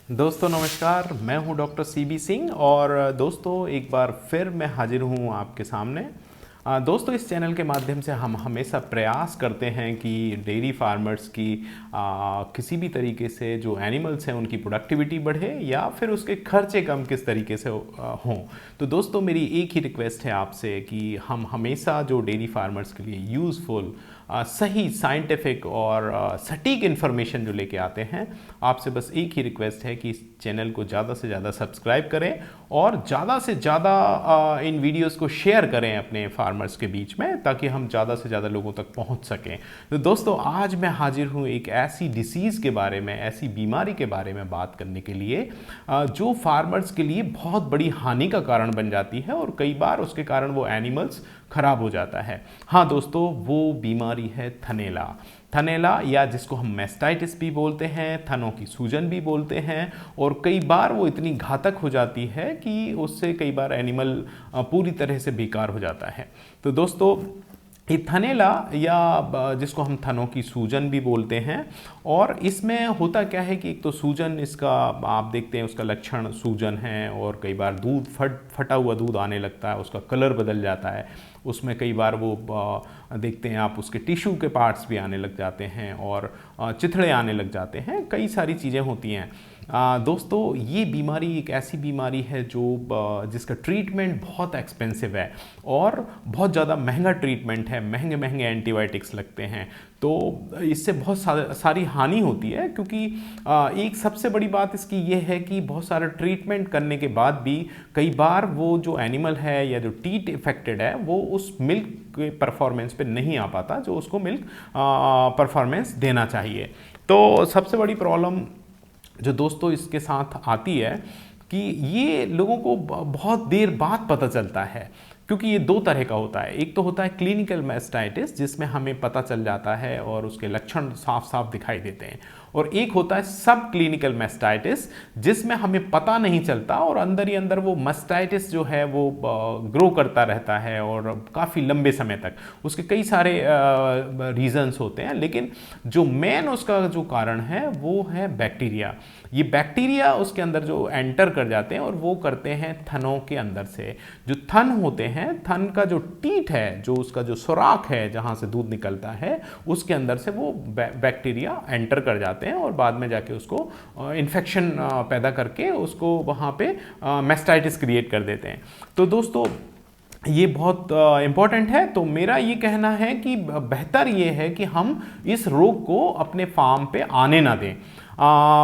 दोस्तों नमस्कार, मैं हूं डॉक्टर सीबी सिंह और दोस्तों एक बार फिर मैं हाजिर हूं आपके सामने। दोस्तों इस चैनल के माध्यम से हम हमेशा प्रयास करते हैं कि डेयरी फार्मर्स की किसी भी तरीके से जो एनिमल्स हैं उनकी प्रोडक्टिविटी बढ़े या फिर उसके खर्चे कम किस तरीके से हों। तो दोस्तों मेरी एक ही रिक्वेस्ट है आपसे कि हम हमेशा जो डेयरी फार्मर्स के लिए यूज़फुल सही साइंटिफिक और सटीक इन्फॉर्मेशन जो लेके आते हैं, आपसे बस एक ही रिक्वेस्ट है कि इस चैनल को ज़्यादा से ज़्यादा सब्सक्राइब करें और ज़्यादा से ज़्यादा इन वीडियोस को शेयर करें अपने फार्मर्स के बीच में, ताकि हम ज़्यादा से ज़्यादा लोगों तक पहुंच सकें। तो दोस्तों आज मैं हाजिर हूं एक ऐसी डिसीज़ के बारे में, ऐसी बीमारी के बारे में बात करने के लिए जो फार्मर्स के लिए बहुत बड़ी हानि का कारण बन जाती है और कई बार उसके कारण वो एनिमल्स खराब हो जाता है। हाँ दोस्तों, वो बीमारी है थनैला। थनैला या जिसको हम मैस्टाइटिस भी बोलते हैं, थनों की सूजन भी बोलते हैं, और कई बार वो इतनी घातक हो जाती है कि उससे कई बार एनिमल पूरी तरह से बेकार हो जाता है। तो दोस्तों ये थनैला या जिसको हम थनों की सूजन भी बोलते हैं, और इसमें होता क्या है कि एक तो सूजन, इसका आप देखते हैं उसका लक्षण सूजन है, और कई बार दूध फटा हुआ दूध आने लगता है, उसका कलर बदल जाता है, उसमें कई बार वो देखते हैं आप उसके टिश्यू के पार्ट्स भी आने लग जाते हैं और चिथड़े आने लग जाते हैं, कई सारी चीज़ें होती हैं। दोस्तों ये बीमारी एक ऐसी बीमारी है जो जिसका ट्रीटमेंट बहुत एक्सपेंसिव है और बहुत ज़्यादा महंगा ट्रीटमेंट है, महंगे महंगे एंटीबायोटिक्स लगते हैं। तो इससे बहुत सारी हानि होती है, क्योंकि एक सबसे बड़ी बात इसकी ये है कि बहुत सारा ट्रीटमेंट करने के बाद भी कई बार वो जो एनिमल है या जो टीट इफेक्टेड है वो उस मिल्क के परफॉर्मेंस पे नहीं आ पाता जो उसको मिल्क परफॉर्मेंस देना चाहिए। तो सबसे बड़ी प्रॉब्लम जो दोस्तों इसके साथ आती है कि ये लोगों को बहुत देर बाद पता चलता है, क्योंकि ये दो तरह का होता है। एक तो होता है क्लिनिकल मैस्टाइटिस, जिसमें हमें पता चल जाता है और उसके लक्षण साफ साफ दिखाई देते हैं, और एक होता है सब क्लिनिकल मैस्टाइटिस, जिसमें हमें पता नहीं चलता और अंदर ही अंदर वो मैस्टाइटिस जो है वो ग्रो करता रहता है और काफ़ी लंबे समय तक। उसके कई सारे रीजंस होते हैं, लेकिन जो मेन उसका जो कारण है वो है बैक्टीरिया। ये बैक्टीरिया उसके अंदर जो एंटर कर जाते हैं और वो करते हैं थनों के अंदर से। जो थन होते हैं, थन का जो टीट है, जो उसका जो सुराख है जहाँ से दूध निकलता है, उसके अंदर से वो बैक्टीरिया एंटर कर जाते हैं और बाद में जाके उसको इन्फेक्शन पैदा करके उसको वहाँ पे मैस्टाइटिस क्रिएट कर देते हैं। तो दोस्तों ये बहुत इम्पॉर्टेंट है। तो मेरा ये कहना है कि बेहतर ये है कि हम इस रोग को अपने फार्म पे आने ना दें।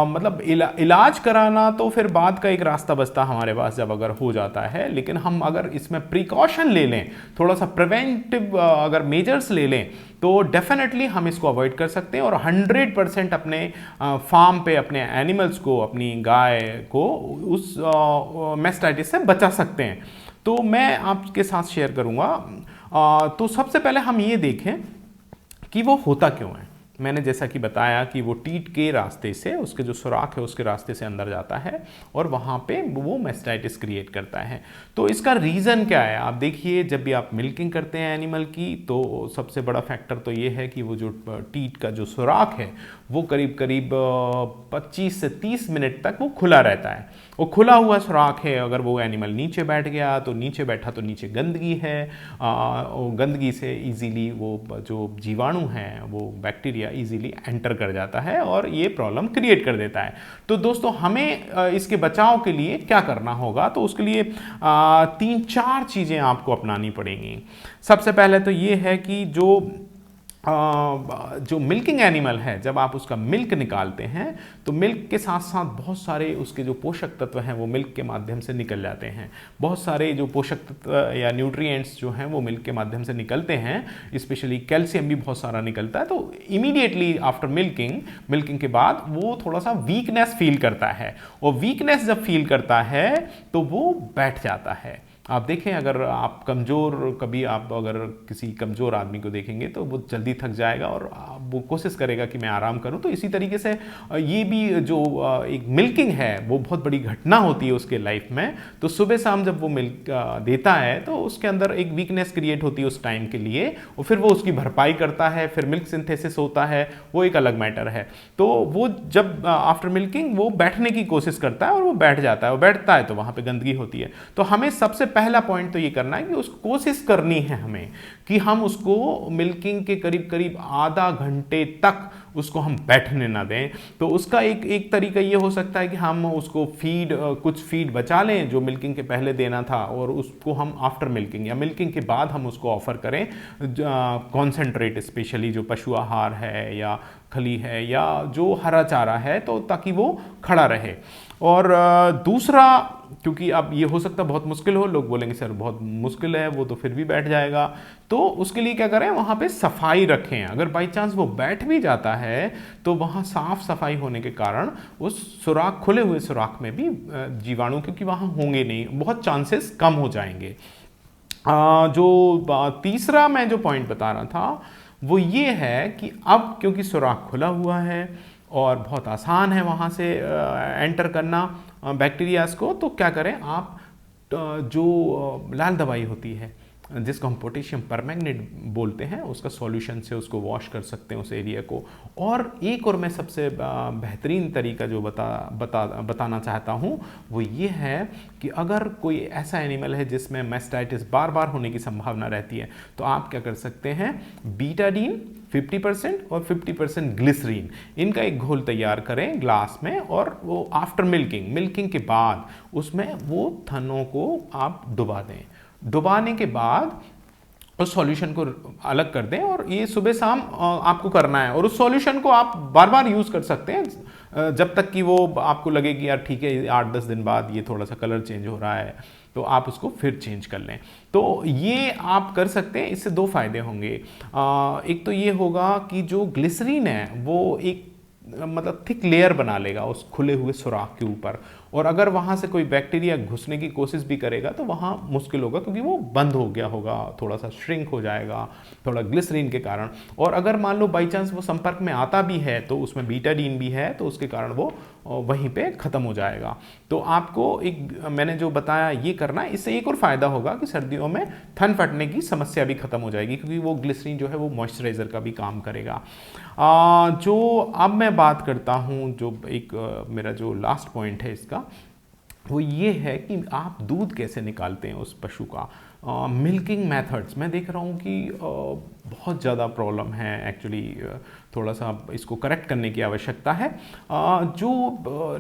मतलब इलाज कराना तो फिर बाद का एक रास्ता बचता हमारे पास जब अगर हो जाता है, लेकिन हम अगर इसमें प्रिकॉशन ले लें, थोड़ा सा प्रिवेंटिव अगर मेजर्स ले लें, तो डेफिनेटली हम इसको अवॉइड कर सकते हैं और 100% अपने फार्म पे अपने एनिमल्स को, अपनी गाय को उस मैस्टाइटिस से बचा सकते हैं। तो मैं आपके साथ शेयर करूँगा। तो सबसे पहले हम ये देखें कि वो होता क्यों है। मैंने जैसा कि बताया कि वो टीट के रास्ते से, उसके जो सुराख है उसके रास्ते से अंदर जाता है और वहाँ पे वो मैस्टाइटिस क्रिएट करता है। तो इसका रीज़न क्या है? आप देखिए, जब भी आप मिल्किंग करते हैं एनिमल की, तो सबसे बड़ा फैक्टर तो ये है कि वो जो टीट का जो सुराख है वो करीब करीब 25 से 30 मिनट तक वो खुला रहता है। वो खुला हुआ सुराख है, अगर वो एनिमल नीचे बैठ गया तो नीचे बैठा तो नीचे गंदगी है, गंदगी से इजीली वो जो जीवाणु हैं, वो बैक्टीरिया इजीली एंटर कर जाता है और ये प्रॉब्लम क्रिएट कर देता है। तो दोस्तों हमें इसके बचाव के लिए क्या करना होगा? तो उसके लिए 3-4 चीज़ें आपको अपनानी पड़ेंगी। सबसे पहले तो ये है कि जो मिल्किंग एनिमल है, जब आप उसका मिल्क निकालते हैं तो मिल्क के साथ साथ बहुत सारे उसके जो पोषक तत्व हैं वो मिल्क के माध्यम से निकल जाते हैं। बहुत सारे जो पोषक तत्व या न्यूट्रिएंट्स जो हैं वो मिल्क के माध्यम से निकलते हैं, स्पेशली कैल्शियम भी बहुत सारा निकलता है। तो इमीडिएटली आफ्टर मिल्किंग के बाद वो थोड़ा सा वीकनेस फील करता है, और वीकनेस जब फील करता है तो वो बैठ जाता है। आप देखें, अगर आप कमज़ोर, कभी आप अगर किसी कमज़ोर आदमी को देखेंगे तो वो जल्दी थक जाएगा और वो कोशिश करेगा कि मैं आराम करूं। तो इसी तरीके से ये भी जो एक मिल्किंग है वो बहुत बड़ी घटना होती है उसके लाइफ में। तो सुबह शाम जब वो मिल्क देता है तो उसके अंदर एक वीकनेस क्रिएट होती है उस टाइम के लिए, और फिर वो उसकी भरपाई करता है, फिर मिल्क सिंथेसिस होता है, वो एक अलग मैटर है। तो वो जब आफ्टर मिल्किंग वो बैठने की कोशिश करता है और वो बैठ जाता है, वो बैठता है तो वहाँ पे गंदगी होती है। तो हमें सबसे पहला पॉइंट तो ये करना है कि उसको कोशिश करनी है हमें कि हम उसको मिल्किंग के करीब करीब आधा घंटे तक उसको हम बैठने ना दें। तो उसका एक तरीका ये हो सकता है कि हम उसको कुछ फीड बचा लें जो मिल्किंग के पहले देना था, और उसको हम आफ्टर मिल्किंग या मिल्किंग के बाद हम उसको ऑफर करें कॉन्सेंट्रेट, स्पेशली जो पशु आहार है या खली है या जो हरा चारा है, तो ताकि वो खड़ा रहे। और दूसरा, क्योंकि अब ये हो सकता है बहुत मुश्किल हो, लोग बोलेंगे सर बहुत मुश्किल है, वो तो फिर भी बैठ जाएगा। तो उसके लिए क्या करें, वहाँ पे सफाई रखें। अगर बाई चांस वो बैठ भी जाता है तो वहाँ साफ सफाई होने के कारण उस सुराख, खुले हुए सुराख में भी जीवाणु, क्योंकि वहाँ होंगे नहीं, बहुत चांसेस कम हो जाएंगे। जो तीसरा मैं जो पॉइंट बता रहा था वो ये है कि अब क्योंकि सुराख खुला हुआ है और बहुत आसान है वहाँ से एंटर करना बैक्टीरियाज को, तो क्या करें आप, जो लाल दवाई होती है जिसको हम पोटेशियम परमैंगनेट बोलते हैं, उसका सॉल्यूशन से उसको वॉश कर सकते हैं उस एरिया को। और एक और मैं सबसे बेहतरीन तरीका जो बताना चाहता हूँ वो ये है कि अगर कोई ऐसा एनिमल है जिसमें मैस्टाइटिस बार बार होने की संभावना रहती है, तो आप क्या कर सकते हैं, बीटाडीन 50% और 50% ग्लिसरीन, इनका एक घोल तैयार करें ग्लास में, और वो आफ्टर मिल्किंग के बाद उसमें वो थनों को आप डुबा दें। डुबाने के बाद उस सॉल्यूशन को अलग कर दें, और ये सुबह शाम आपको करना है। और उस सॉल्यूशन को आप बार बार यूज़ कर सकते हैं जब तक कि वो आपको लगे कि यार ठीक है 8-10 दिन बाद ये थोड़ा सा कलर चेंज हो रहा है, तो आप उसको फिर चेंज कर लें। तो ये आप कर सकते हैं। इससे दो फायदे होंगे। एक तो ये होगा कि जो ग्लिसरीन है वो एक मतलब थिक लेयर बना लेगा उस खुले हुए सुराख के ऊपर, और अगर वहाँ से कोई बैक्टीरिया घुसने की कोशिश भी करेगा तो वहाँ मुश्किल होगा, क्योंकि वो बंद हो गया होगा, थोड़ा सा श्रिंक हो जाएगा थोड़ा ग्लिसरीन के कारण। और अगर मान लो बाई चांस वो संपर्क में आता भी है तो उसमें बीटाडीन भी है, तो उसके कारण वो वहीं पे ख़त्म हो जाएगा। तो आपको एक मैंने जो बताया ये करना है। इससे एक और फ़ायदा होगा कि सर्दियों में थन फटने की समस्या भी ख़त्म हो जाएगी, क्योंकि वो ग्लिसरीन जो है वो मॉइस्चराइज़र का भी काम करेगा। जो अब मैं बात करता हूँ, जो एक मेरा जो लास्ट पॉइंट है इसका, वो ये है कि आप दूध कैसे निकालते हैं उस पशु का। मिल्किंग मेथड्स मैं देख रहा हूँ कि बहुत ज़्यादा प्रॉब्लम है एक्चुअली, थोड़ा सा इसको करेक्ट करने की आवश्यकता है। जो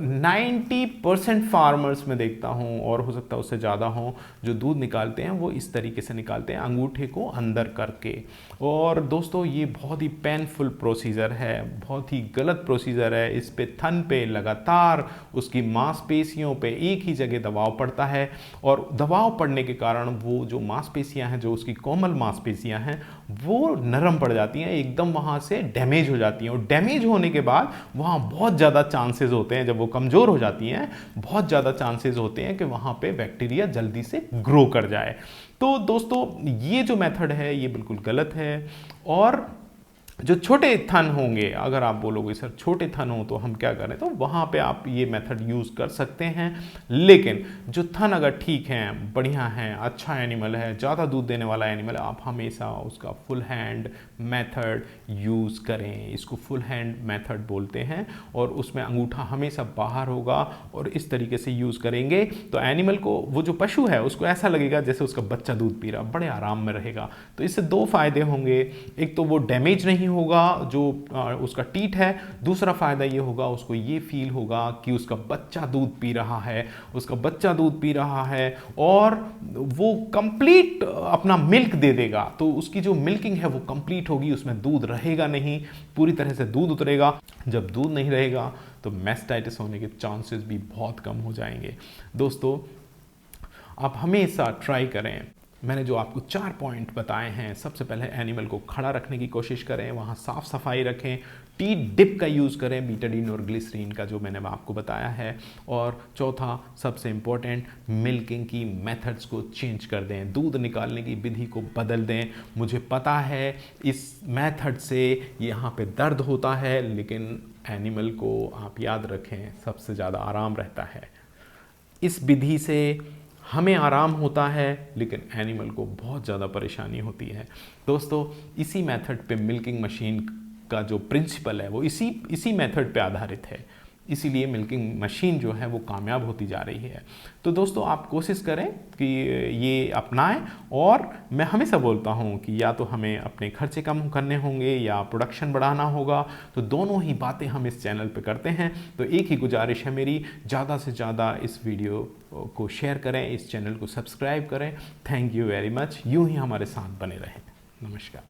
90% फार्मर्स में देखता हूँ, और हो सकता है उससे ज़्यादा हों, जो दूध निकालते हैं वो इस तरीके से निकालते हैं, अंगूठे को अंदर करके। और दोस्तों ये बहुत ही पेनफुल प्रोसीजर है, बहुत ही गलत प्रोसीजर है। इस पे थन पे लगातार उसकी मांसपेशियों पे एक ही जगह दबाव पड़ता है, और दबाव पड़ने के कारण वो जो मांसपेशियां हैं, जो उसकी कोमल मांसपेशियां हैं, वो नरम पड़ जाती हैं, एकदम वहाँ से डैमेज हो जाती हैं। और डैमेज होने के बाद वहाँ बहुत ज़्यादा चांसेस होते हैं, जब वो कमज़ोर हो जाती हैं बहुत ज़्यादा चांसेस होते हैं कि वहाँ पे बैक्टीरिया जल्दी से ग्रो कर जाए। तो दोस्तों ये जो मेथड है ये बिल्कुल गलत है। और जो छोटे थन होंगे, अगर आप बोलोगे सर छोटे थन हो तो हम क्या करें, तो वहाँ पे आप ये मेथड यूज़ कर सकते हैं। लेकिन जो थन अगर ठीक हैं, बढ़िया हैं, अच्छा एनिमल है, ज़्यादा दूध देने वाला एनिमल है, आप हमेशा उसका फुल हैंड मेथड यूज़ करें। इसको फुल हैंड मेथड बोलते हैं, और उसमें अंगूठा हमेशा बाहर होगा, और इस तरीके से यूज़ करेंगे तो एनिमल को, वो जो पशु है उसको ऐसा लगेगा जैसे उसका बच्चा दूध पी रहा, बड़े आराम में रहेगा। तो इससे दो फायदे होंगे, एक तो वो डैमेज नहीं होगा जो उसका टीथ है, दूसरा फायदा ये होगा उसको ये फील होगा कि उसका बच्चा दूध पी रहा है, उसका बच्चा दूध पी रहा है, और वो कंप्लीट अपना मिल्क दे देगा। तो उसकी जो मिल्किंग है वो कंप्लीट होगी, उसमें दूध रहेगा नहीं, पूरी तरह से दूध उतरेगा। जब दूध नहीं रहेगा तो मैस्टाइटिस होने के चांसेस भी बहुत कम हो जाएंगे। दोस्तों आप हमेशा ट्राई करें मैंने जो आपको 4 पॉइंट बताए हैं, सबसे पहले एनिमल को खड़ा रखने की कोशिश करें, वहाँ साफ़ सफाई रखें, टी डिप का यूज़ करें, बीटाडीन और ग्लिसरीन का जो मैंने आपको बताया है, और चौथा सबसे इम्पोर्टेंट, मिल्किंग की मेथड्स को चेंज कर दें, दूध निकालने की विधि को बदल दें। मुझे पता है इस मेथड से यहाँ पे दर्द होता है, लेकिन एनिमल को आप याद रखें सबसे ज़्यादा आराम रहता है। इस विधि से हमें आराम होता है, लेकिन एनिमल को बहुत ज़्यादा परेशानी होती है। दोस्तों, इसी मेथड पे मिल्किंग मशीन का जो प्रिंसिपल है वो इसी मेथड पे आधारित है, इसीलिए मिल्किंग मशीन जो है वो कामयाब होती जा रही है। तो दोस्तों, आप कोशिश करें कि ये अपनाएं, और मैं हमेशा बोलता हूँ कि या तो हमें अपने खर्चे कम करने होंगे या प्रोडक्शन बढ़ाना होगा, तो दोनों ही बातें हम इस चैनल पे करते हैं। तो एक ही गुजारिश है मेरी, ज़्यादा से ज़्यादा इस वीडियो को शेयर करें, इस चैनल को सब्सक्राइब करें। Thank you very much. यूँ ही हमारे साथ बने रहें। नमस्कार।